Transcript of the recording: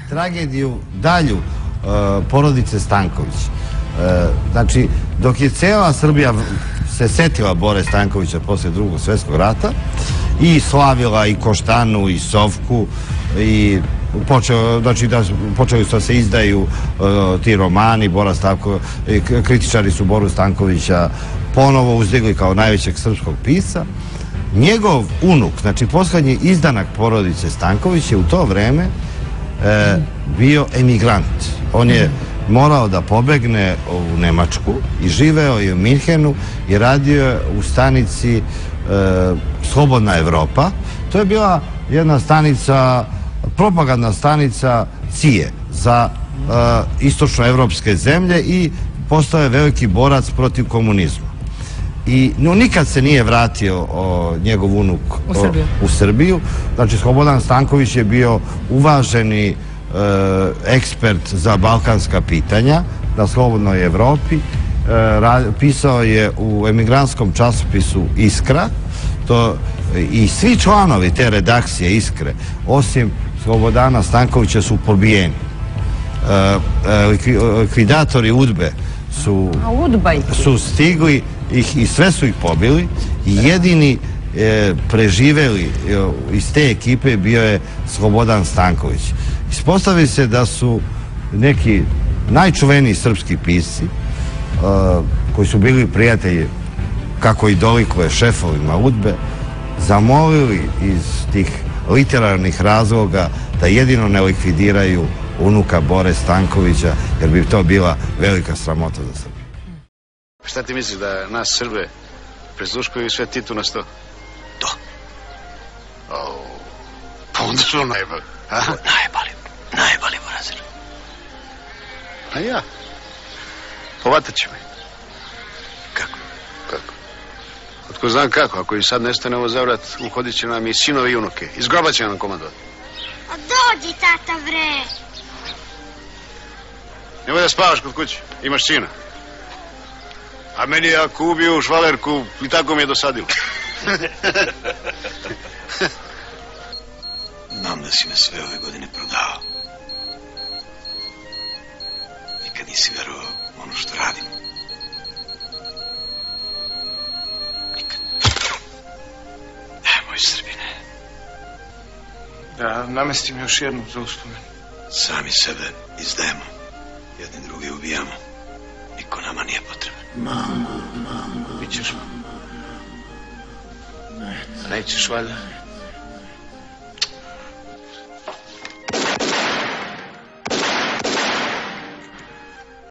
Tragediju dalju porodice Stanković. Znači, dok je cijela Srbija se setila Bore Stankovića posle Drugog svjetskog rata i slavila i Koštanu i Sovku i počeli su da se izdaju ti romani, kritičari su Boru Stankovića ponovo uzdigli kao najvećeg srpskog pisca. Njegov unuk, znači poslednji izdanak porodice Stanković je u to vreme bio emigrant. On je morao da pobegne u Nemačku i živeo je u Minhenu i radio je u stanici Slobodna Evropa. To je bila jedna stanica, propagandna stanica CIA za istočnoevropske zemlje i postao je veliki borac protiv komunizma. I nikad se nije vratio njegov unuk u Srbiju. Znači, Slobodan Stanković je bio uvaženi ekspert za balkanska pitanja na Slobodnoj Evropi. Pisao je u emigrantskom časopisu Iskra i svi članovi te redakcije Iskre, osim Slobodana Stankovića, su pobijeni. Likvidatori UDBE su stigli i sve su ih pobili i jedini preživeli iz te ekipe bio je Slobodan Stanković. Ispostavi se da su neki najčuveniji srpski pisci koji su bili prijatelji, kako i dolikuje, šefovima UDBE, zamolili iz tih literarnih razloga da jedino ne likvidiraju unuka Bore Stankovića, jer bi to bila velika sramota za Srbiju. Šta ti misliš, da nas Srbe prezluškuju sve Titu na 100? To. Pa onda su najebali. Najebali, Borazir. A ja? Povatat će me. Kako? Otko znam kako, ako i sad nestane ovo zavrat, uhodit će nam i sinove i unuke. Iz groba će nam komandovati. A dođi, tata, bre. Nemoj da spavaš kod kuće, imaš sina. A meni ako ubiju švalerku, i tako mi je dosadilo. Znam da si me sve ove godine prodao. Nikad nisi verovao ono što radim. Nikad. Moj Srbine. Da namestim još jednu za uspomen. Sami sebe izdajemo. Jedni drugi ubijamo. Niko nama nije potreban. Bićeš. Nećeš valjda.